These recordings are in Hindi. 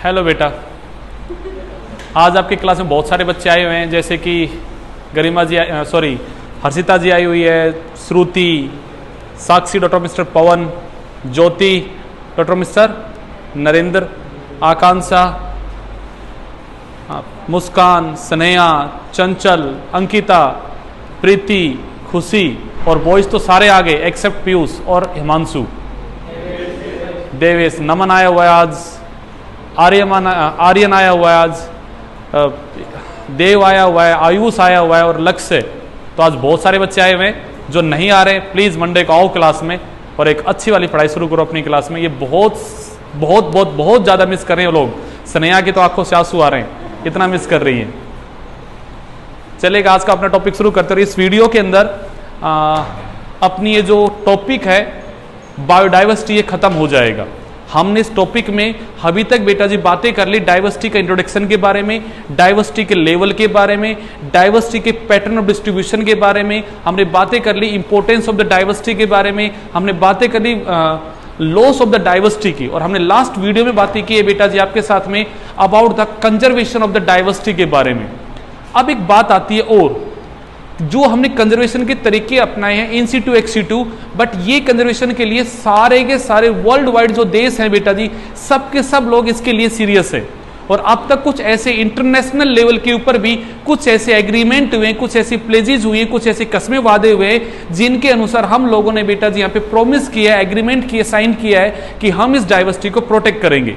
हेलो बेटा, आज आपकी क्लास में बहुत सारे बच्चे आए हुए हैं, जैसे कि गरिमा जी हर्षिता जी आई हुई है, श्रुति, साक्षी डॉक्टर मिस्टर पवन, ज्योति डॉक्टर मिस्टर नरेंद्र, आकांक्षा, मुस्कान, स्नेहा, चंचल, अंकिता, प्रीति, खुशी और बॉयज तो सारे आ गए एक्सेप्ट पीयूष और हिमांशु। देवेश, नमन आया हुआ है आज, आर्यन आया हुआ है आज, देव आया हुआ है, आयुष आया हुआ है और लक्ष्य। तो आज बहुत सारे बच्चे आए हुए हैं। जो नहीं आ रहे प्लीज मंडे को आओ क्लास में और एक अच्छी वाली पढ़ाई शुरू करो अपनी क्लास में। ये बहुत बहुत बहुत बहुत ज्यादा मिस कर रहे हैं लोग। स्नेहा की तो आंखों से आंसू आ रहे हैं, इतना मिस कर रही है। चलेगा, आज का अपना टॉपिक शुरू करते हैं। इस वीडियो के अंदर अपनी ये जो टॉपिक है बायोडाइवर्सिटी, ये खत्म हो जाएगा। हमने इस टॉपिक में अभी तक बेटा जी बातें कर ली डाइवर्सिटी का इंट्रोडक्शन के बारे में, डाइवर्सिटी के लेवल के बारे में, डाइवर्सिटी के पैटर्न ऑफ डिस्ट्रीब्यूशन के बारे में हमने बातें कर ली, इंपॉर्टेंस ऑफ द डाइवर्सिटी के बारे में हमने बातें कर ली, लॉस ऑफ द डाइवर्सिटी की, और हमने लास्ट वीडियो में बातें की है बेटा जी आपके साथ में about the conservation of the diversity के बारे में। अब एक बात आती है, और जो हमने कंजर्वेशन के तरीके अपनाए हैं in situ ex situ, but ये कंजर्वेशन के लिए सारे के सारे वर्ल्ड वाइड जो देश हैं बेटा जी, सब के सब लोग इसके लिए सीरियस है। और अब तक कुछ ऐसे इंटरनेशनल लेवल के ऊपर भी कुछ ऐसे एग्रीमेंट हुए, कुछ ऐसी प्लेजेज हुई, कुछ ऐसे कस्में वादे हुए जिनके अनुसार हम लोगों ने बेटा जी यहाँ पे प्रोमिस किया है, एग्रीमेंट किया, साइन किया है कि हम इस डाइवर्सिटी को प्रोटेक्ट करेंगे।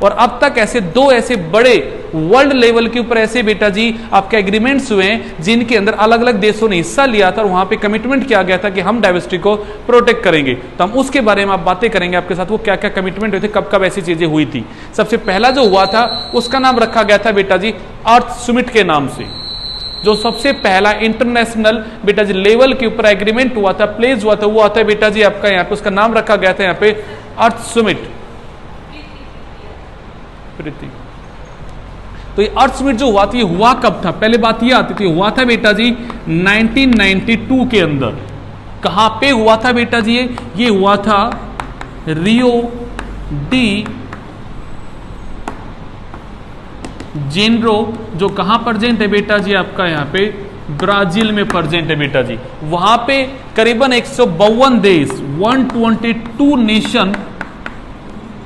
और अब तक ऐसे दो ऐसे बड़े वर्ल्ड लेवल के ऊपर ऐसे बेटा जी आपके एग्रीमेंट्स हुए हैं जिनके अंदर अलग अलग देशों ने हिस्सा लिया था और वहां पे कमिटमेंट किया गया था कि हम डाइवर्सिटी को प्रोटेक्ट करेंगे। तो हम उसके बारे में आप बातें करेंगे आपके साथ, वो क्या क्या कमिटमेंट हुए थे, कब कब ऐसी चीजें हुई थी। सबसे पहला जो हुआ था उसका नाम रखा गया था बेटा जी अर्थ समिट के नाम से। जो सबसे पहला इंटरनेशनल बेटा जी लेवल के ऊपर एग्रीमेंट हुआ था, प्लेस हुआ था, वो आता है बेटा जी आपका यहाँ पे, उसका नाम रखा गया था यहाँ पे अर्थ समिट। तो ये अर्थ समिट जो हुआ था, ये हुआ कब था? पहले बात ये आती थी, हुआ था बेटा जी 1992 के अंदर। कहां पे हुआ था बेटा जी? ये हुआ था रियो डी जेनेरो, जो कहां प्रेजेंट है बेटा जी आपका यहाँ पे ब्राजील में प्रेजेंट है बेटा जी। वहां पे करीबन 152 देश, 122 नेशन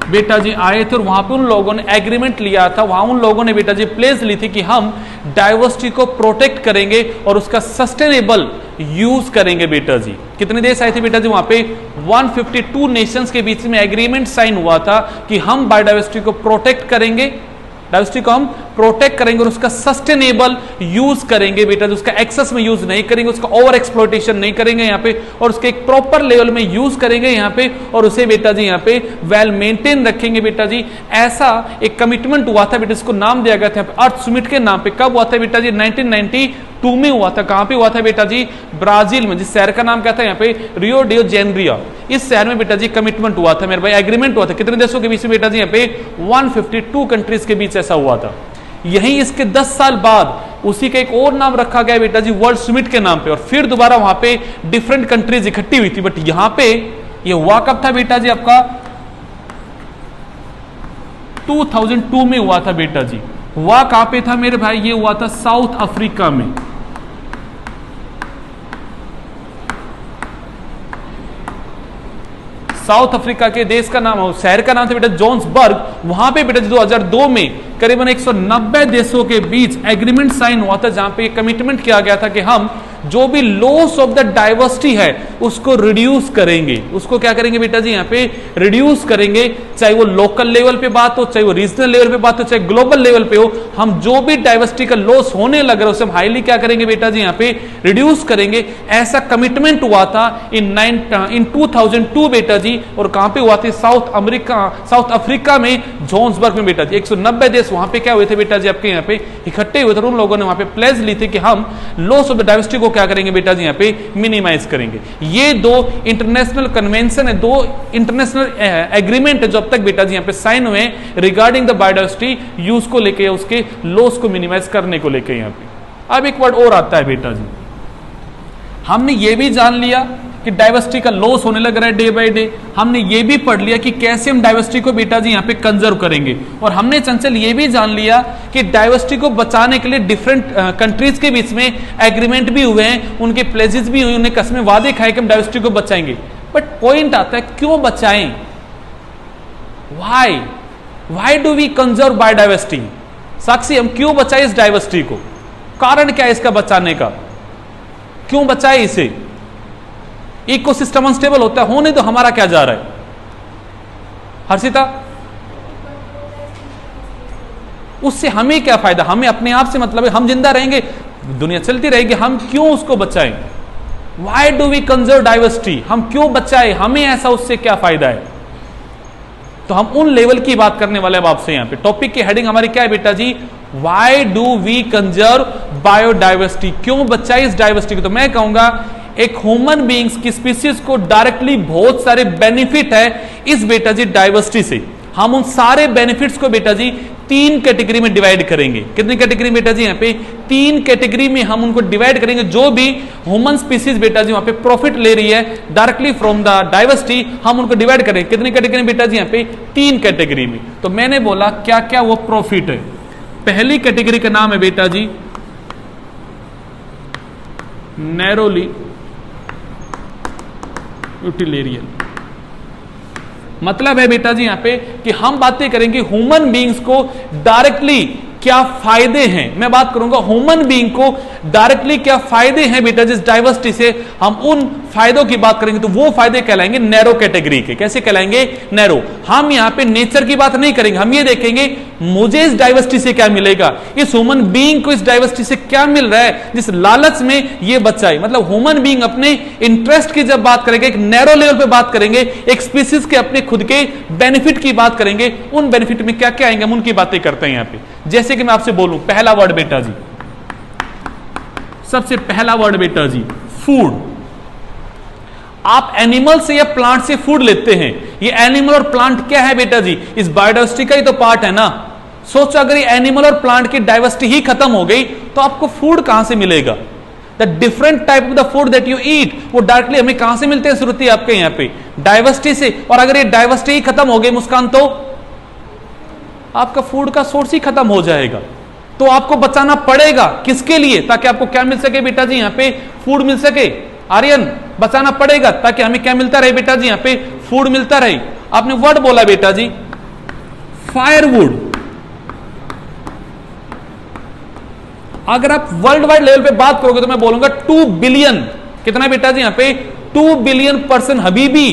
बेटा जी आए थे और वहां पे उन लोगों ने एग्रीमेंट लिया था। वहां उन लोगों ने बेटा जी प्लेस ली थी कि हम डाइवर्सिटी को प्रोटेक्ट करेंगे और उसका सस्टेनेबल यूज करेंगे बेटा जी। कितने देश आए थे बेटा जी? वहां पे 152 नेशंस के बीच में एग्रीमेंट साइन हुआ था कि हम बायोडाइवर्सिटी को प्रोटेक्ट करेंगे, डाइवर्सिटी को हम प्रोटेक्ट करेंगे और उसका सस्टेनेबल यूज करेंगे बेटा जी। उसका एक्सेस में यूज नहीं करेंगे, उसका ओवर एक्सप्लॉयटेशन नहीं करेंगे यहाँ पे, और उसके एक प्रॉपर लेवल में यूज करेंगे यहाँ पे, और उसे बेटा जी यहाँ पे वेल मेंटेन रखेंगे बेटा जी। ऐसा एक कमिटमेंट हुआ था बेटा, इसको नाम दिया गया था अर्थ समिट के नाम पे। कब हुआ था बेटा जी? 1992 में हुआ था। कहां पे हुआ था बेटा जी? ब्राजील में। जिस शहर का नाम क्या था यहाँ पे? Rio de Janeiro. इस शहर में बेटा जी कमिटमेंट हुआ था मेरे भाई, एग्रीमेंट हुआ था। कितने देशों के बीच में बेटा जी? यहाँ पे 152 कंट्रीज के बीच ऐसा हुआ था। यही इसके 10 साल बाद उसी का एक और नाम रखा गया बेटा जी वर्ल्ड समिट के नाम पे, और फिर दोबारा वहां पे डिफरेंट कंट्रीज इकट्ठी हुई थी। बट यहां पे ये हुआ कब था बेटा जी आपका? 2002 में हुआ था बेटा जी। हुआ कहां पे था मेरे भाई? ये हुआ था साउथ अफ्रीका में। साउथ अफ्रीका के देश का नाम, शहर का नाम था बेटा जोहान्सबर्ग। वहां पे बेटा 2002 में करीबन 190 देशों के बीच एग्रीमेंट साइन हुआ था, जहां पे कमिटमेंट किया गया था कि हम जो भी लॉस ऑफ द डाइवर्सिटी है उसको रिड्यूस करेंगे। उसको क्या करेंगे बेटा जी? यहाँ पे रिड्यूस करेंगे, चाहे वो लोकल लेवल पे बात हो, चाहे वो रीजनल लेवल पे बात हो, चाहे ग्लोबल लेवल पे हो। हम जो भी डाइवर्सिटी का लॉस होने लग रहा है उसे हम हाईली क्या करेंगे बेटा जी? यहाँ पे रिड्यूस करेंगे। ऐसा कमिटमेंट हुआ था इन 2002 बेटा जी। और कहां पे हुआ था? साउथ अफ्रीका में जोहान्सबर्ग में बेटा जी। 190 देश वहां पे क्या हुए थे बेटा जी आपके यहाँ पे इकट्ठे हुए थे। उन लोगों ने वहां पे प्लेज ली थी कि हम लॉस ऑफ द डाइवर्सिटी को क्या करेंगे बेटा जी? यहाँ पे मिनिमाइज करेंगे। ये दो इंटरनेशनल कन्वेंशन है, दो इंटरनेशनल एग्रीमेंट है जो अब तक बेटा जी यहाँ पे साइन हुए रिगार्डिंग द बायोडाइवर्सिटी यूज को लेके, उसके लॉस को मिनिमाइज करने को लेके। यहाँ पे अब एक वर्ड और आता है बेटा जी, हमने ये भी जान लिया कि डाइवर्सिटी का लॉस होने लग रहा है डे बाय डे। हमने ये भी पढ़ लिया कि कैसे हम डाइवर्सिटी को बेटा जी यहाँ पे कंजर्व करेंगे, और हमने चंचल ये भी जान लिया कि डाइवर्सिटी को बचाने के लिए डिफरेंट कंट्रीज के बीच में एग्रीमेंट भी हुए हैं, उनके प्लेजेस भी हुए, उन्हें कसमें वादे खाए कि हम डाइवर्सिटी को बचाएंगे। बट पॉइंट आता है क्यों बचाएं, why do we conserve biodiversity? Sakshi हम क्यों बचाए इस डाइवर्सिटी को, कारण क्या है इसका बचाने का, क्यों बचाए इसे? इकोसिस्टम अनस्टेबल होता है, होने तो हमारा क्या जा रहा है? हर्षिता, उससे हमें क्या फायदा, हमें अपने आप से मतलब है, हम जिंदा रहेंगे, दुनिया चलती रहेगी, हम क्यों उसको बचाएं? Why do we conserve diversity, हम क्यों बचाए, हमें ऐसा उससे क्या फायदा है? तो हम उन लेवल की बात करने वाले हैं आपसे। यहां पे टॉपिक की हेडिंग हमारी क्या है बेटा जी? Why do we conserve biodiversity, क्यों बचाए इस डाइवर्सिटी को? तो मैं कहूंगा एक ह्यूमन बीइंग्स की स्पीसीज को डायरेक्टली बहुत सारे बेनिफिट है इस बेटा जी डाइवर्सिटी से। हम उन सारे बेनिफिट्स को बेटा जी 3 कैटेगरी में डिवाइड करेंगे। कितनी कैटेगरी बेटा जी? यहाँ पे 3 कैटेगरी में हम उनको डिवाइड करेंगे। जो भी ह्यूमन स्पीसीज बेटा जी वहां पे प्रॉफिट ले रही है डायरेक्टली फ्रॉम द डाइवर्सिटी, हम उनको डिवाइड करेंगे कितनी कैटेगरी में बेटा जी? यहाँ पे 3 कैटेगरी में। तो मैंने बोला क्या क्या वो प्रॉफिट है। पहली कैटेगरी का नाम है बेटा जी नैरोली यूटिलियरियन। मतलब है बेटा जी यहां पे कि हम बातें करेंगे ह्यूमन बीइंग्स को डायरेक्टली क्या फायदे हैं। मैं बात करूंगा ह्यूमन बीइंग को डायरेक्टली क्या फायदे हैं बेटा जिस डाइवर्सिटी से, हम उन फायदों की बात करेंगे। तो वो फायदे कहलाएंगे नैरो कैटेगरी के। कैसे कहलाएंगे? नैरो। हम यहां पे नेचर की बात नहीं करेंगे, हम ये देखेंगे मुझे इस डाइवर्सिटी से क्या मिलेगा, इस ह्यूमन बीइंग को इस डाइवर्सिटी से क्या मिल रहा है जिस लालच में ये बच्चा है। मतलब ह्यूमन बीइंग अपने इंटरेस्ट की जब बात करेंगे, एक नैरो लेवल पे बात करेंगे, एक स्पीसीज के अपने खुद के बेनिफिट की बात करेंगे, उन बेनिफिट में क्या क्या आएंगे हम उनकी बातें करते हैं यहां पे। जैसे कि मैं आपसे बोलूं पहला वर्ड बेटा जी, सबसे पहला वर्ड बेटा जी फूड। आप एनिमल से या प्लांट से फूड लेते हैं, ये एनिमल और प्लांट क्या है बेटा जी? इस बायोडाइवर्सिटी का ही तो पार्ट है ना। सोचो अगर ये एनिमल और प्लांट की डाइवर्सिटी ही खत्म हो गई तो आपको फूड कहां से मिलेगा? The different type of the food that you eat वो डायरेक्टली हमें कहां से मिलते हैं श्रुति? आपके यहां पे डाइवर्सिटी से। और अगर ये डाइवर्सिटी ही खत्म हो गई मुस्कान तो आपका फूड का सोर्स ही खत्म हो जाएगा। तो आपको बचाना पड़ेगा किसके लिए? ताकि आपको क्या मिल सके बेटा जी? यहां पे फूड मिल सके। आर्यन बचाना पड़ेगा ताकि हमें क्या मिलता रहे बेटा जी? यहां पे फूड मिलता रहे। आपने वर्ड बोला बेटा जी फायरवुड। अगर आप वर्ल्ड वाइड लेवल पे बात करोगे तो मैं बोलूंगा 2 बिलियन, कितना बेटा जी? यहां पे 2 बिलियन पर्सन हबीबी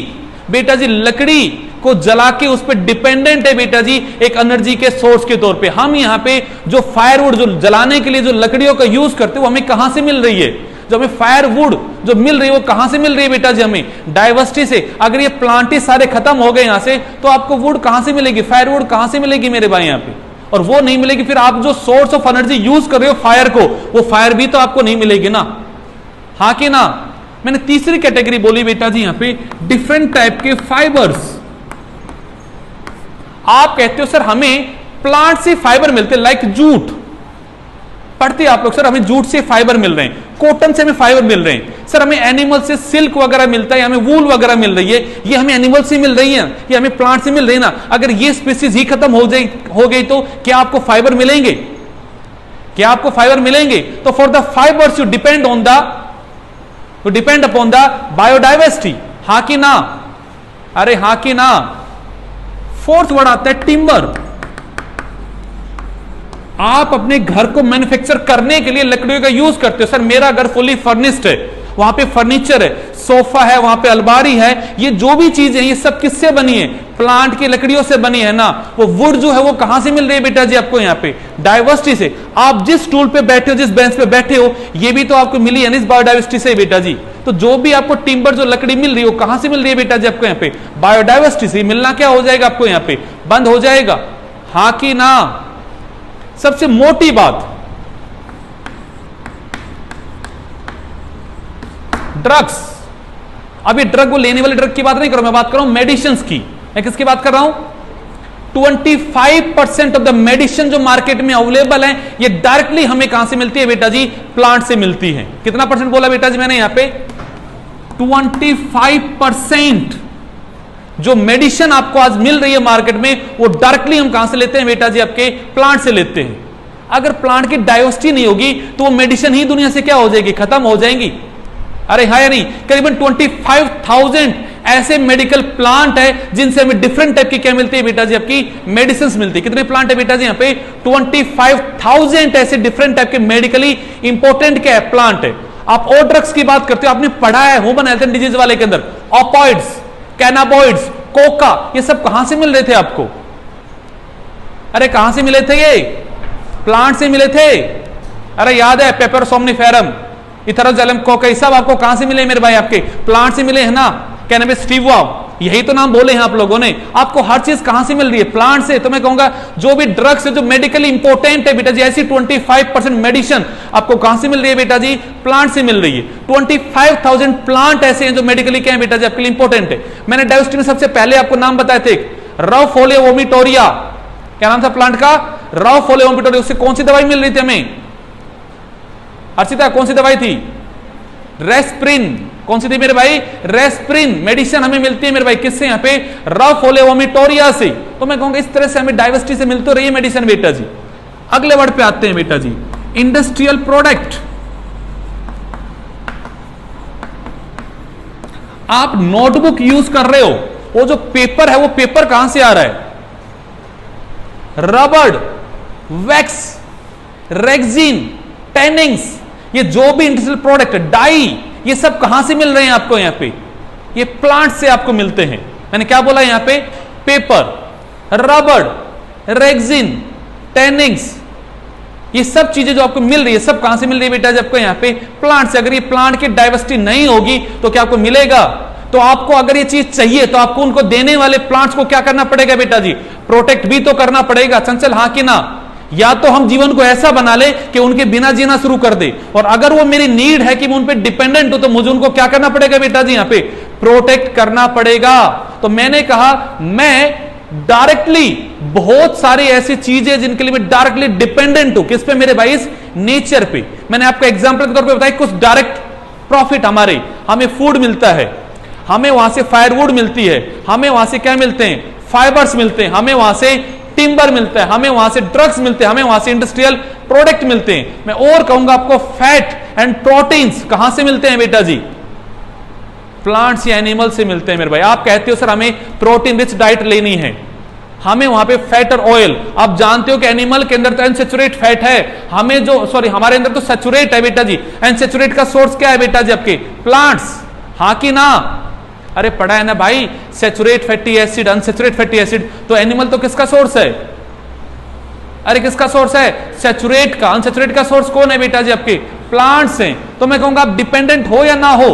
बेटा जी लकड़ी को जला के उस पर डिपेंडेंट है बेटा जी एक एनर्जी के सोर्स के तौर पे। हम यहां पे जो फायरवुड जो जलाने के लिए जो लकड़ियों का यूज करते हैं वो हमें कहां से मिल रही है? जो हमें फायरवुड जो मिल रही है वो कहां से मिल रही है बेटा जी? हमें डाइवर्सिटी से। अगर ये प्लांट ही सारे खत्म हो गए यहां से तो आपको वुड कहां से मिलेगी? फायरवुड कहां से मिलेगी मेरे भाई यहां पे? और वो नहीं मिलेगी फिर आप जो सोर्स ऑफ एनर्जी यूज कर रहे हो फायर को, वो फायर भी तो आपको नहीं मिलेगी ना। हाँ कि ना? मैंने तीसरी कैटेगरी बोली बेटा जी यहां पे डिफरेंट टाइप के फाइबर्स। आप कहते हो सर हमें प्लांट से फाइबर मिलते हैं, लाइक जूट। पढ़ते आप लोग सर हमें जूट से फाइबर मिल रहे हैं, कॉटन से हमें फाइबर मिल रहे हैं। सर हमें एनिमल से सिल्क वगैरह मिलता है, हमें वूल वगैरह मिल रही है, ये हमें एनिमल से मिल रही है, ये हमें प्लांट से मिल रही है ना। अगर ये स्पीसीज ही खत्म हो गई तो क्या आपको फाइबर मिलेंगे? क्या आपको फाइबर मिलेंगे? तो for the fibres you depend upon the biodiversity. हाँ कि ना? अरे हाँ कि ना? फोर्थ वर्ड आता है टिम्बर। आप अपने घर को मैन्युफैक्चर करने के लिए लकड़ियों का यूज करते हो। सर मेरा घर फुली फर्निश्ड है, वहां पे फर्नीचर है, सोफा है, वहां पे अलमारी है, ये जो भी चीजें ये सब किससे बनी है? प्लांट की लकड़ियों से बनी है ना। वो वुड जो है वो कहां से मिल रही है बेटा जी आपको? यहाँ पे डाइवर्सिटी से। आप जिस स्टूल पे बैठे हो, जिस बेंच पे बैठे हो, ये भी तो आपको मिली है ना इस बायोडाइवर्सिटी से बेटा जी। तो जो भी आपको टिम्बर जो लकड़ी मिल रही है वो कहां से मिल रही है बेटा जी आपको? यहाँ पे बायोडाइवर्सिटी से। मिलना क्या हो जाएगा आपको? यहाँ पे बंद हो जाएगा। हाँ कि ना? सबसे मोटी बात ड्रग्स। अभी ड्रग को लेने वाले ड्रग की बात नहीं कर रहा, मैं बात कर रहा हूं मेडिसिन की। मैं किसकी बात कर रहा हूं? 25% ऑफ द मेडिसिन जो मार्केट में अवेलेबल है ये डायरेक्टली हमें कहां से मिलती है बेटा जी? प्लांट से मिलती है। कितना परसेंट बोला बेटा जी मैंने यहां पे? 25% जो मेडिसिन आपको आज मिल रही है मार्केट में, वो डायरेक्टली हम कहां से लेते हैं बेटा जी? आपके प्लांट से लेते हैं। अगर प्लांट की डाइवर्सिटी नहीं होगी तो वो मेडिसिन ही दुनिया से क्या हो जाएगी? खत्म हो जाएंगी। अरे हाँ या नहीं? करीबन 25,000 ऐसे मेडिकल प्लांट है जिनसे हमें डिफरेंट टाइप की क्या मिलती है बेटा जी? आपकी मेडिसिन मिलती है। कितने प्लांट है बेटा जी? यहाँ पे 25,000 ऐसे डिफरेंट टाइप के मेडिकली इंपॉर्टेंट क्या है? प्लांट है। आप और ड्रग्स की बात करते हो, आपने पढ़ा है ह्यूमन हेल्थ एंड डिजीज वाले के अंदर, ऑपॉइड्स, कैनाबॉइड्स, कोका, ये सब कहां से मिल रहे थे आपको? अरे कहां से मिले थे? ये प्लांट से मिले थे। अरे याद है पेपर सोमनिफेरम, इथेरोजैलम, कोका, ये सब आपको कहां से मिले मेरे भाई? आपके प्लांट से मिले हैं ना। कैनबिस सैटिवा, यही तो नाम बोले हैं आप लोगों ने। आपको हर चीज कहां से मिल रही है? प्लांट से। तो मैं कहूंगा जो भी ड्रग्स है जो मेडिकली इंपॉर्टेंट है बेटा जी, ऐसी 25% मेडिसिन आपको कहां से मिल रही है बेटा जी? प्लांट से मिल रही है। 25,000 प्लांट ऐसे हैं जो मेडिकली क्या है बेटा जी? आपके लिए इंपॉर्टेंट है। मैंने डाइवर्सिटी में सबसे पहले आपको नाम बताए थे, रफोलिया वोमिटोरिया। क्या नाम था प्लांट का? रफोलिया वोमिटोरिया। उससे कौन सी दवाई मिल रही थी हमें? अर्चिता कौन सी दवाई थी? रेस्प्रिन। कौन सी थी मेरे भाई? रेस्प्रिन मेडिसिन हमें मिलती है मेरे भाई। किससे? यहाँ पे रफोलिया वोमिटोरिया से। तो मैं कहूंगा इस तरह से हमें डाइवर्सिटी से मिल तो रही है मेडिसिन बेटा जी। अगले वर्ड पे आते हैं बेटा जी, इंडस्ट्रियल प्रोडक्ट। आप नोटबुक यूज कर रहे हो, वो जो पेपर है वो पेपर कहां से आ रहा है? रबड़, वैक्स, रेक्सिन, टैनिंग्स, ये जो भी इंडस्ट्रियल प्रोडक्ट, डाई, ये सब कहां से मिल रहे हैं आपको? यहां पे ये प्लांट से आपको मिलते हैं। मैंने क्या बोला यहां पे? पेपर, रबड़, रेक्सिन, टैनिंग्स, ये सब चीजें जो आपको मिल रही है सब कहां से मिल रही है बेटा? आपको यहां पे प्लांट से। अगर ये प्लांट की डाइवर्सिटी नहीं होगी तो क्या आपको मिलेगा? तो आपको अगर ये चीज चाहिए तो आपको उनको देने वाले प्लांट्स को क्या करना पड़ेगा बेटा जी? प्रोटेक्ट भी तो करना पड़ेगा। चंचल हाँ कि ना? या तो हम जीवन को ऐसा बना ले कि उनके बिना जीना शुरू कर दे, और अगर वो मेरी नीड है कि मैं उन पे डिपेंडेंट हूं तो मुझे उनको क्या करना पड़ेगा बेटा जी? यहां पे प्रोटेक्ट करना पड़ेगा। तो मैंने कहा मैं डायरेक्टली बहुत सारी ऐसी चीजें जिनके लिए मैं डायरेक्टली डिपेंडेंट हूं। किस पे मेरे भाई? इस नेचर पे। मैंने आपको एग्जांपल के तौर पे बताया कुछ डायरेक्ट प्रॉफिट हमारे, हमें फूड मिलता है, हमें वहां से फायरवुड मिलती है, हमें वहां से क्या मिलते हैं? फाइबर्स मिलते हैं, हमें वहां से टिम्बर मिलता है, हमें वहां से ड्रग्स मिलते हैं, हमें वहां से इंडस्ट्रियल प्रोडक्ट मिलते हैं। मैं और कहूंगा आपको फैट एंड प्रोटीन्स कहां से मिलते हैं बेटा जी? प्लांट्स या एनिमल से मिलते हैं मेरे भाई। आप कहते हो सर हमें प्रोटीन रिच डाइट लेनी है, हमें वहां पे फैट और ऑयल। आप जानते हो कि एनिमल के अंदर तो अनसैचुरेट फैट है, हमें जो हमारे अंदर तो सैचुरेट है बेटा जी। अनसैचुरेट का सोर्स क्या है बेटा जी? आपके प्लांट्स। हाँ कि ना? अरे पढ़ा है ना भाई, saturate fatty acid, unsaturate fatty acid. तो एनिमल तो किसका सोर्स है? अरे किसका सोर्स है? सैचुरेट का। अनसैचुरेट का सोर्स कौन है बेटा जी? आपके प्लांट्स हैं। तो मैं कहूंगा आप डिपेंडेंट हो या ना हो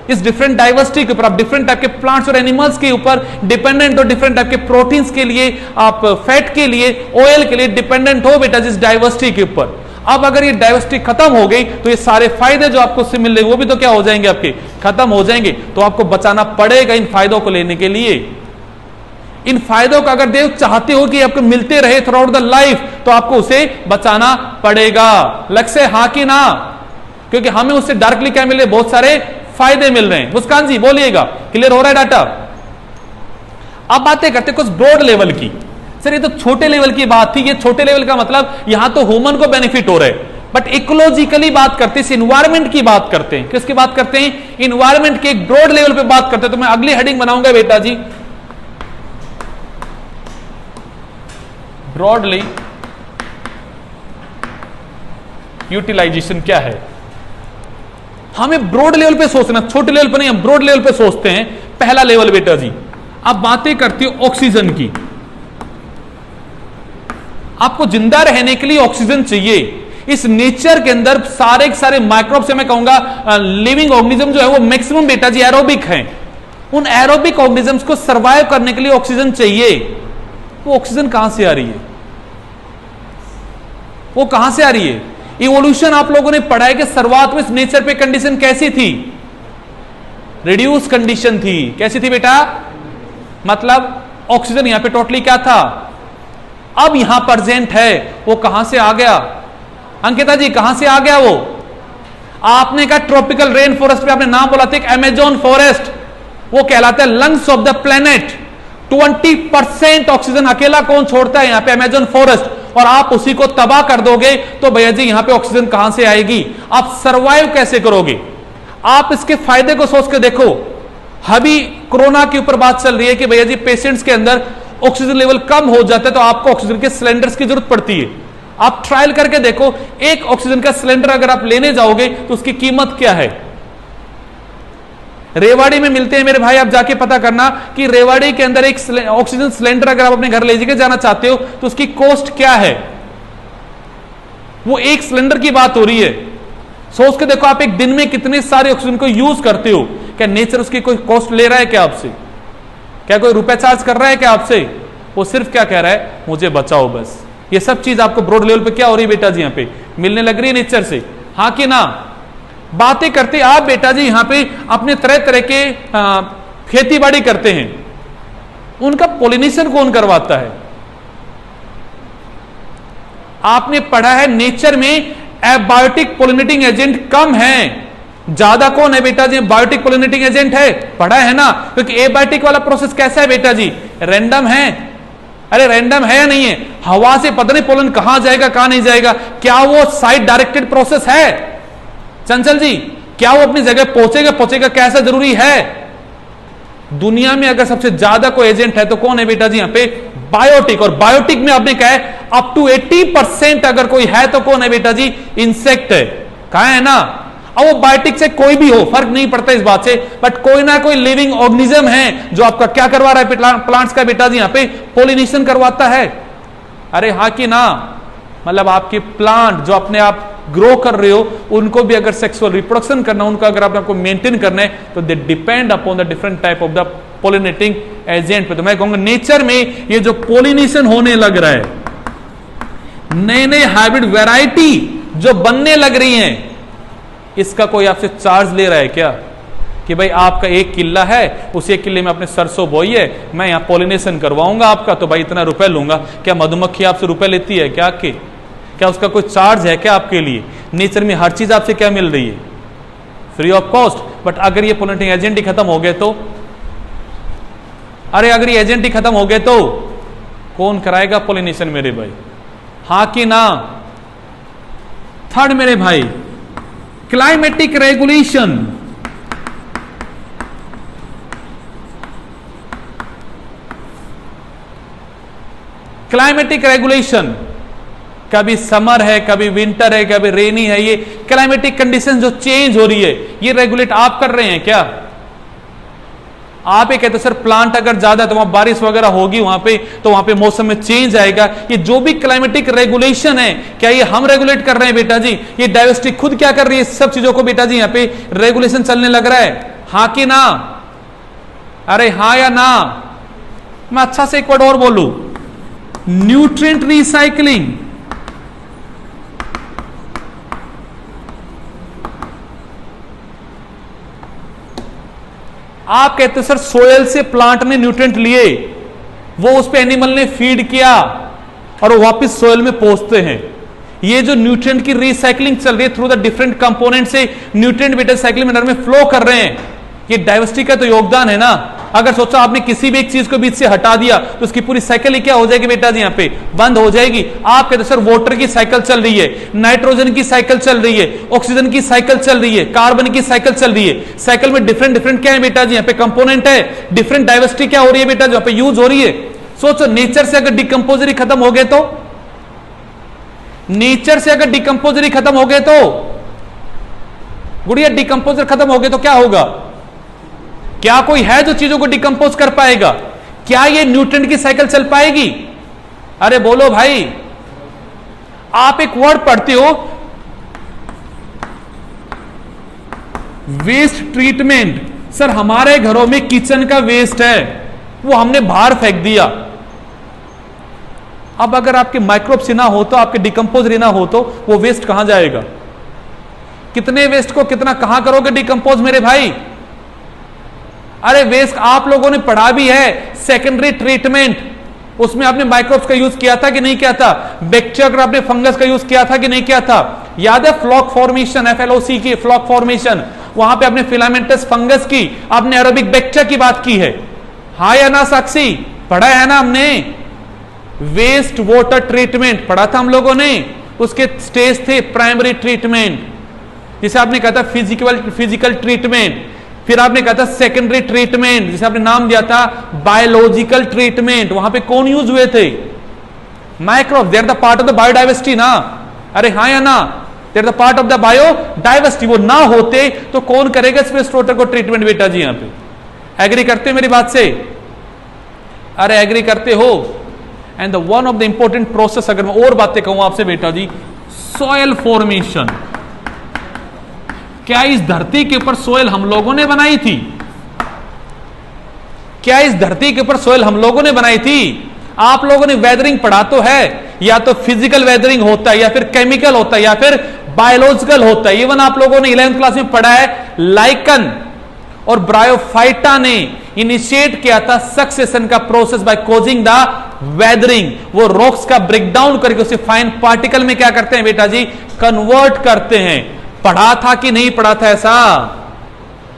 इस डिफरेंट डाइवर्सिटी के ऊपर, आप डिफरेंट टाइप के प्लांट्स और एनिमल्स के ऊपर डिपेंडेंट हो, डिफरेंट टाइप के प्रोटीन्स के लिए, आप फैट के लिए, ऑयल के लिए डिपेंडेंट हो बेटा जिस डाइवर्सिटी के ऊपर। अब अगर ये डाइवर्सिटी खत्म हो गई तो ये सारे फायदे जो आपको उससे मिल रहे वो भी तो क्या हो जाएंगे? आपके खत्म हो जाएंगे। तो आपको बचाना पड़ेगा इन फायदों को लेने के लिए। इन फायदों का अगर देव चाहते हो कि आपको मिलते रहे थ्रू आउट द लाइफ, तो आपको उसे बचाना पड़ेगा। लक्ष्य हाँ कि ना? क्योंकि हमें उससे डायरेक्टली क्या मिल रहे? बहुत सारे फायदे मिल रहे हैं। मुस्कान जी बोलिएगा, क्लियर हो रहा है डाटा? अब बातें करते कुछ ब्रॉड लेवल की। सर ये तो छोटे लेवल की बात थी, ये छोटे लेवल का मतलब यहां तो ह्यूमन को बेनिफिट हो रहा है, बट इकोलॉजिकली बात करते हैं, इन्वायरमेंट की बात करते हैं। किसकी बात करते हैं? इन्वायरमेंट के एक ब्रॉड लेवल पे बात करते हैं। तो मैं अगली हेडिंग बनाऊंगा बेटा जी, ब्रॉडली यूटिलाइजेशन क्या है। हमें ब्रॉड लेवल पे सोचना, छोटे लेवल पे नहीं, हम ब्रॉड लेवल पे सोचते हैं। पहला लेवल बेटा जी, आप बातें करते हो ऑक्सीजन की। आपको जिंदा रहने के लिए ऑक्सीजन चाहिए। इस नेचर के अंदर सारे के सारे माइक्रोब से मैं कहूंगा लिविंग ऑर्गेनिज्म जो है वो मैक्सिमम बेटा जी एरोबिक हैं। उन एरोबिक ऑर्गेनिजम्स को सरवाइव करने के लिए ऑक्सीजन चाहिए। वो ऑक्सीजन कहां से आ रही है? वो कहां से आ रही है? इवोल्यूशन आप लोगों ने पढ़ा है कि शुरुआत में इस नेचर पे कंडीशन कैसी थी? रिड्यूस कंडीशन थी। कैसी थी बेटा? मतलब ऑक्सीजन यहां पे टोटली क्या था? अब यहां प्रेजेंट है। वो कहां से आ गया? अंकिता जी कहां से आ गया वो? आपने कहा ट्रॉपिकल रेन फॉरेस्ट पे आपने नाम बोला था, अमेजोन फॉरेस्ट, वो कहलाता है lungs of the planet. 20% oxygen अकेला कौन छोड़ता है यहां पे? Amazon forest. और आप उसी को तबाह कर दोगे तो भैया जी यहां पे ऑक्सीजन कहां से आएगी? आप सरवाइव कैसे करोगे? आप इसके फायदे को सोच के देखो। अभी कोरोना के ऊपर बात चल रही है कि भैया जी पेशेंट्स के अंदर ऑक्सीजन लेवल कम हो जाता है तो आपको ऑक्सीजन के सिलेंडर्स की जरूरत पड़ती है। आप ट्रायल करके देखो, एक ऑक्सीजन का सिलेंडर अगर आप लेने जाओगे तो उसकी कीमत क्या है? रेवाड़ी में मिलते हैं मेरे भाई, आप जाके पता करना कि रेवाड़ी के अंदर एक ऑक्सीजन सिलेंडर अगर आप अपने घर ले जाना चाहते हो तो उसकी कॉस्ट क्या है? वो एक सिलेंडर की बात हो रही है। सोच के देखो आप एक दिन में कितने सारे ऑक्सीजन को यूज करते हो। क्या नेचर उसकी कोई कॉस्ट ले रहा है क्या आपसे? क्या कोई रुपए चार्ज कर रहा है क्या आपसे? वो सिर्फ क्या कह रहा है? मुझे बचाओ बस। ये सब चीज आपको ब्रॉड लेवल पे क्या हो रही है बेटा जी? यहां पे मिलने लग रही है नेचर से, हाँ कि ना? बातें करते आप बेटा जी यहां पे अपने तरह तरह के खेती बाड़ी करते हैं, उनका पोलिनेशन कौन करवाता है? आपने पढ़ा है नेचर में एबायोटिक पोलिनेटिंग एजेंट कम है, ज्यादा कौन है बेटा जी? बायोटिक पोलिनेटिंग एजेंट है, पढ़ा है ना? क्योंकि एबायोटिक वाला प्रोसेस कैसा है बेटा जी? रैंडम है। अरे रैंडम है या नहीं है? हवा से पता नहीं पोलन कहां जाएगा कहां नहीं जाएगा। क्या वो साइड डायरेक्टेड प्रोसेस है चंचल जी? क्या वो अपनी जगह पहुंचेगा कैसा जरूरी है? दुनिया में अगर सबसे ज्यादा कोई एजेंट है तो कौन है बेटा जी? यहां पे बायोटिक। और बायोटिक में आपने कहा है अप टू 80% अगर कोई है तो कौन है बेटा जी? इंसेक्ट है। कहा है ना? अब वो बायोटिक से कोई भी हो फर्क नहीं पड़ता इस बात से, बट कोई ना कोई लिविंग ऑर्गेनिज्म है जो आपका क्या करवा रहा है? प्लांट्स का बेटा जी यहां पे पोलिनेशन करवाता है। अरे हाँ कि ना? मतलब आपके प्लांट जो अपने आप ग्रो कर रहे हो उनको भी अगर सेक्सुअल रिप्रोडक्शन करना, उनको अगर आपको मेंटेन करना है तो they depend upon the different type of the pollinating agent पे। तो मैं कहूंगा नेचर में ये जो पोलिनेशन होने लग रहा है, नए नए हाइब्रिड वैरायटी जो बनने लग रही हैं, इसका कोई आपसे चार्ज ले रहा है क्या? कि भाई आपका एक किला है, उस एक किले में आपने सरसों बोई है, मैं यहां पोलिनेशन करवाऊंगा आपका तो भाई इतना रुपए लूंगा। क्या मधुमक्खी आपसे रुपए लेती है क्या? आपके क्या उसका कोई चार्ज है क्या आपके लिए? नेचर में हर चीज आपसे क्या मिल रही है? Free of cost. बट अगर ये पोलिनेटिंग एजेंट ही खत्म हो गए तो? अरे अगर ये एजेंट ही खत्म हो गए तो कौन कराएगा पोलिनेशन मेरे भाई? हाँ कि ना? थर्ड मेरे भाई, क्लाइमेटिक रेगुलेशन। क्लाइमेटिक रेगुलेशन, कभी समर है, कभी विंटर है, कभी रेनी है, ये क्लाइमेटिक कंडीशन जो चेंज हो रही है ये रेगुलेट आप कर रहे हैं क्या? आप ये कहते सर प्लांट अगर ज्यादा है तो वहां बारिश वगैरह होगी वहां पे, तो वहां पे मौसम में चेंज आएगा। ये जो भी क्लाइमेटिक रेगुलेशन है क्या ये हम रेगुलेट कर रहे हैं बेटा जी? ये डाइवर्सिटी खुद क्या कर रही है? सब चीजों को बेटा जी यहां पे रेगुलेशन चलने लग रहा है, हाँ कि ना? अरे हाँ या ना? मैं अच्छा से एक वर्ड और बोलूं, न्यूट्रिएंट रिसाइकलिंग। आप कहते सर सोयल से प्लांट ने न्यूट्रिएंट लिए, वो उस पे एनिमल ने फीड किया और वो वापस सोयल में पहुंचते हैं। ये जो न्यूट्रिएंट की रिसाइकलिंग चल रही है थ्रू द डिफरेंट कंपोनेंट से न्यूट्रिएंट बेटा साइकिल मैनर में फ्लो कर रहे हैं, ये डाइवर्सिटी का तो योगदान है ना। अगर सोचा आपने किसी भी एक चीज को बीच से हटा दिया तो उसकी पूरी साइकिल ही क्या हो जाएगी बेटा जी? यहां पे बंद हो जाएगी। आप कहते सर वाटर की साइकिल चल रही है, नाइट्रोजन की साइकिल चल रही है, ऑक्सीजन की साइकिल चल रही है, कार्बन की साइकिल चल रही है। साइकिल में डिफरेंट डिफरेंट क्या है बेटा जी? यहां पे कंपोनेंट है, डिफरेंट डाइवर्सिटी क्या हो रही है बेटा जहां पे यूज हो रही है। सोचो नेचर से अगर डिकम्पोजरी खत्म हो गए तो, नेचर से अगर डिकम्पोजरी खत्म हो गए तो गुड़िया डिकम्पोजर खत्म हो गए तो क्या होगा? क्या कोई है जो चीजों को डिकम्पोज कर पाएगा? क्या ये न्यूट्रिएंट की साइकिल चल पाएगी? अरे बोलो भाई। आप एक वर्ड पढ़ते हो वेस्ट ट्रीटमेंट। सर हमारे घरों में किचन का वेस्ट है, वो हमने बाहर फेंक दिया। अब अगर आपके माइक्रोब्स ना हो तो, आपके डिकम्पोज ना हो तो वो वेस्ट कहां जाएगा? कितने वेस्ट को कितना कहां करोगे डिकम्पोज मेरे भाई? अरे वेस्ट आप लोगों ने पढ़ा भी है, सेकेंडरी ट्रीटमेंट। उसमें आपने माइक्रोब्स का यूज किया था कि नहीं किया था? बैक्टीरिया का आपने फंगस का यूज किया था कि नहीं किया था? याद है फ्लॉक फॉर्मेशन, FLOC की फ्लॉक फॉर्मेशन, वहां पे आपने फिलामेंटस फंगस की, आपने एरोबिक बैक्टीरिया की बात की है, हाँ या ना साक्षी? पढ़ा है ना हमने? वेस्ट वाटर ट्रीटमेंट पढ़ा था हम लोगों ने, उसके स्टेज थे प्राइमरी ट्रीटमेंट, जिसे आपने कहा था फिजिकल ट्रीटमेंट, फिर आपने कहा था सेकेंडरी ट्रीटमेंट, जिसे आपने नाम दिया था बायोलॉजिकल ट्रीटमेंट। वहां पे कौन यूज हुए थे? Microbe, they are the part of the biodiversity ना, अरे हाँ या ना? They are the part of the biodiversity, वो ना होते तो कौन करेगा स्पेस वाटर को ट्रीटमेंट बेटा जी? यहां पे एग्री करते मेरी बात से? अरे एग्री करते हो? And the one of the important process, अगर मैं और बातें कहूं आपसे बेटा जी, सॉयल फॉर्मेशन। क्या इस धरती के ऊपर सॉयल हम लोगों ने बनाई थी? क्या इस धरती के ऊपर सॉयल हम लोगों ने बनाई थी? आप लोगों ने वेदरिंग पढ़ा तो है, या तो फिजिकल वेदरिंग होता है, या फिर केमिकल होता है, या फिर बायोलॉजिकल होता है। इवन आप लोगों ने 11th क्लास में पढ़ा है, लाइकन और ब्रायोफाइटा ने इनिशिएट किया था सक्सेशन का process by causing the weathering. वो रॉक्स का ब्रेकडाउन करके उसे फाइन पार्टिकल में क्या करते हैं बेटा जी? कन्वर्ट करते हैं। पढ़ा था कि नहीं पढ़ा था ऐसा?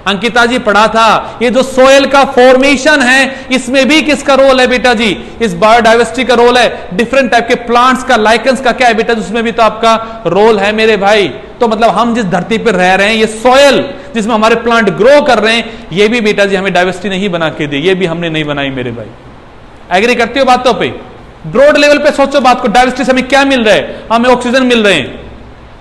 अंकिता जी पढ़ा था। ये जो सोयल का फॉर्मेशन है, इसमें भी किसका रोल है बेटा जी? इस बायोडाइवर्सिटी का रोल है। डिफरेंट टाइप के प्लांट्स का, लाइकन्स का क्या है बेटा जी? उसमें भी तो आपका रोल है मेरे भाई। तो मतलब हम जिस धरती पर रह रहे हैं, ये सोयल जिसमें हमारे प्लांट ग्रो कर रहे हैं, ये भी बेटा जी हमें डाइवर्सिटी नहीं बना के दी, ये भी हमने नहीं बनाई मेरे भाई। एग्री करते हो बातों पे? ब्रॉड लेवल पे सोचो बात को, डाइवर्सिटी से हमें क्या मिल रहा है? हमें ऑक्सीजन मिल रहे हैं,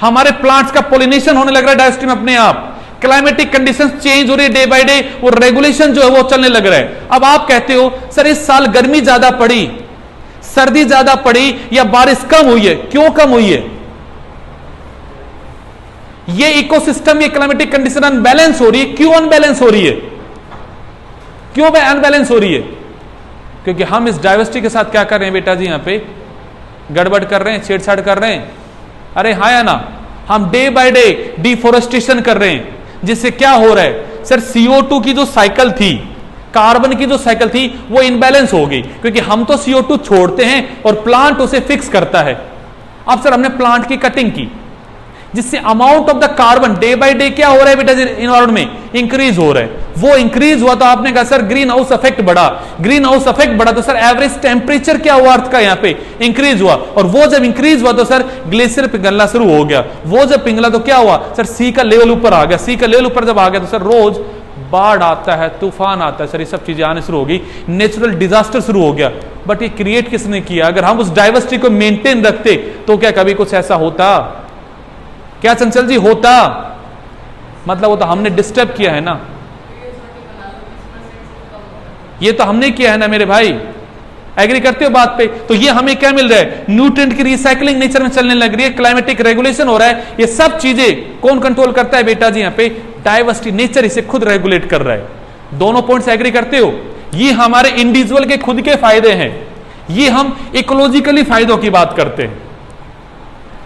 हमारे प्लांट्स का पोलिनेशन होने लग रहा है डाइवर्सिटी में अपने आप, क्लाइमेटिक कंडीशंस चेंज हो रही है डे बाय डे, वो रेगुलेशन जो है वो चलने लग रहा है। अब आप कहते हो सर इस साल गर्मी ज्यादा पड़ी, सर्दी ज्यादा पड़ी, या बारिश कम हुई है? क्यों कम हुई है? ये इकोसिस्टम, ये क्लाइमेटिक कंडीशन अनबैलेंस हो रही है। क्यों अनबैलेंस हो रही है? क्यों अनबैलेंस हो रही है? क्योंकि हम इस डाइवर्सिटी के साथ क्या कर रहे हैं बेटा जी? यहां पे गड़बड़ कर रहे हैं, छेड़छाड़ कर रहे हैं। अरे हाँ या ना? हम डे बाय डे डिफोरेस्टेशन कर रहे हैं, जिससे क्या हो रहा है सर? CO2 की जो साइकिल थी, कार्बन की जो साइकिल थी, वो इनबैलेंस हो गई, क्योंकि हम तो CO2 छोड़ते हैं और प्लांट उसे फिक्स करता है। अब सर हमने प्लांट की कटिंग की, जिससे amount of the carbon day by day क्या हो रहा है बेटा जी? इन्वायरमेंट में इंक्रीज हो रहा है। वो इंक्रीज हुआ तो आपने कहा सर ग्रीन हाउस इफेक्ट बढ़ा, ग्रीन हाउस इफेक्ट बढ़ा तो सर एवरेज टेम्परेचर क्या हुआ अर्थ का? यहाँ पे इंक्रीज हुआ, और वो जब इंक्रीज हुआ तो सर ग्लेशियर पिघलना शुरू हो गया। वो जब पिघला तो क्या हुआ सर? सी का लेवल ऊपर आ गया। सी का लेवल ऊपर जब आ गया तो सर रोज बाढ़ आता है, तूफान आता है, सर ये सब चीजें आने शुरू हो गई, नेचुरल डिजास्टर शुरू हो गया। बट ये क्रिएट किसने किया? अगर हम उस डाइवर्सिटी को मेंटेन रखते तो क्या कभी कुछ ऐसा होता? क्या चंचल जी होता? मतलब वो तो हमने डिस्टर्ब किया है ना, ये तो हमने किया है ना मेरे भाई। एग्री करते हो बात पे? तो ये हमें क्या मिल रहा है? न्यूट्रिएंट की रिसाइकलिंग नेचर में चलने लग रही है, क्लाइमेटिक रेगुलेशन हो रहा है। ये सब चीजें कौन कंट्रोल करता है बेटा जी? यहाँ पे डाइवर्सिटी, नेचर इसे खुद रेगुलेट कर रहा है। दोनों पॉइंट्स एग्री करते हो? ये हमारे इंडिविजुअल के खुद के फायदे हैं, ये हम इकोलॉजिकली फायदों की बात करते हैं।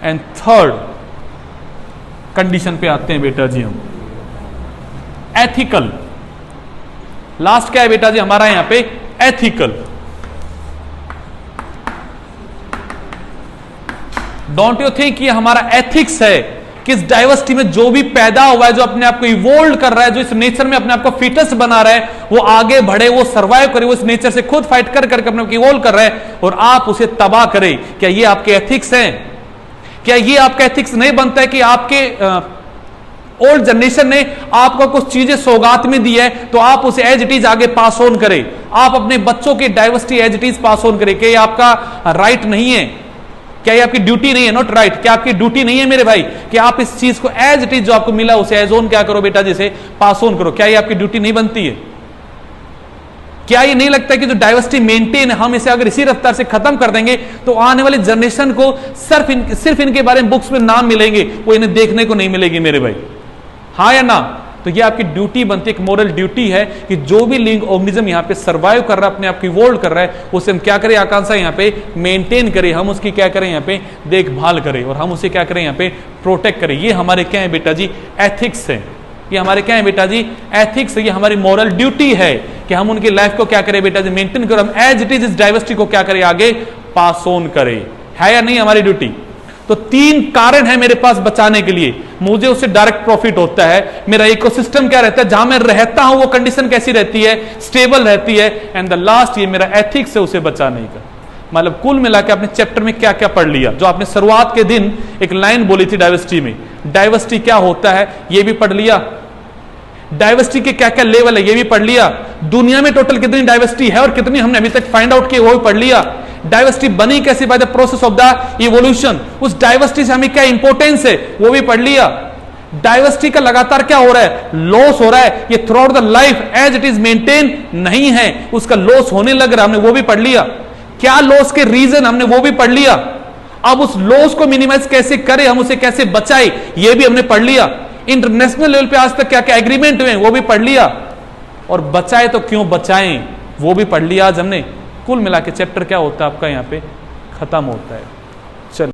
एंड थर्ड कंडीशन पे आते हैं बेटा जी हम, एथिकल। लास्ट क्या है बेटा जी हमारा यहां पे? एथिकल। डोंट यू थिंक ये हमारा एथिक्स है कि इस डाइवर्सिटी में जो भी पैदा हुआ है, जो अपने आप को इवोल्व कर रहा है, जो इस नेचर में अपने आप को फिटेस्ट बना रहा है, वो आगे बढ़े, वो सर्वाइव करे, वो इस नेचर से खुद फाइट कर करके अपने आप को इवोल्व कर रहा है, और आप उसे तबाह करें। क्या ये आपके एथिक्स हैं? क्या ये आपका एथिक्स नहीं बनता है कि आपके ओल्ड जनरेशन ने आपको कुछ चीजें सौगात में दी है तो आप उसे एज इट इज आगे पास ऑन करें? आप अपने बच्चों की diversity as it is pass on करें। क्या ये आपका राइट नहीं है? क्या ये आपकी ड्यूटी नहीं है? नॉट राइट, क्या आपकी ड्यूटी नहीं है मेरे भाई कि आप इस चीज को एज इट इज जो आपको मिला उसे एज ऑन क्या करो बेटा, जैसे पास ऑन करो? क्या ये आपकी ड्यूटी नहीं बनती है? क्या ये नहीं लगता कि जो डाइवर्सिटी मेंटेन है, हम इसे अगर इसी रफ्तार से खत्म कर देंगे तो आने वाली जनरेशन को सिर्फ इनके बारे में बुक्स में नाम मिलेंगे, वो इन्हें देखने को नहीं मिलेगी मेरे भाई? हाँ या ना? तो ये आपकी ड्यूटी बनती है, एक मोरल ड्यूटी है कि जो भी लिविंग ऑर्गेनिज्म यहाँ पे सर्वाइव कर रहा है, अपने आप को इवॉल्व कर रहा है, उसे हम क्या करें? आकांक्षा यहाँ पे मेंटेन करें, हम उसकी क्या करें? यहाँ पे देखभाल करें, और हम उसे क्या करें? यहाँ पे प्रोटेक्ट करें। ये हमारे क्या है बेटा जी? एथिक्स है। ये हमारे क्या है बेटा जी? एथिक्स। ये हमारी मॉरल ड्यूटी है कि हम उनकी लाइफ को क्या करें बेटा जी? मेंटेन करें, हम एज इट इज इस डाइवर्सिटी को क्या करें? आगे पास ऑन करें। है या नहीं हमारी ड्यूटी? तो 3 कारण है मेरे पास बचाने के लिए, मुझे उससे डायरेक्ट प्रॉफिट होता है, मेरा इकोसिस्टम क्या रहता है, जहां मैं रहता हूं वो कंडीशन कैसी रहती है, स्टेबल रहती है, एंड द लास्ट ये मेरा एथिक्स है उसे बचाने का। मतलब कुल मिला के आपने चैप्टर में क्या क्या पढ़ लिया, जो आपने शुरुआत के दिन एक लाइन बोली थी डाइवर्सिटी में, डाइवर्सिटी क्या होता है ये भी पढ़ लिया, डाइवर्सिटी के क्या क्या लेवल है ये भी पढ़ लिया, दुनिया में टोटल कितनी डाइवर्सिटी है और कितनी हमने अभी तक फाइंड आउट की वो भी पढ़ लिया, डाइवर्सिटी बनी कैसे by the process of the evolution, उस डाइवर्सिटी से हमें क्या इंपॉर्टेंस है वो भी पढ़ लिया, डाइवर्सिटी का लगातार क्या हो रहा है, लॉस हो रहा है, ये throughout the life as it is maintain नहीं है, उसका लॉस होने लग रहा है, हमने वो भी पढ़ लिया, क्या लॉस के रीजन हमने वो भी पढ़ लिया, अब उस लॉस को मिनिमाइज कैसे करें, हम उसे कैसे बचाए ये भी हमने पढ़ लिया, इंटरनेशनल लेवल पे आज तक क्या क्या एग्रीमेंट हुए वो भी पढ़ लिया, और बचाए तो क्यों बचाएं वो भी पढ़ लिया आज हमने। कुल मिला के चैप्टर क्या होता है आपका यहाँ पे खत्म होता है।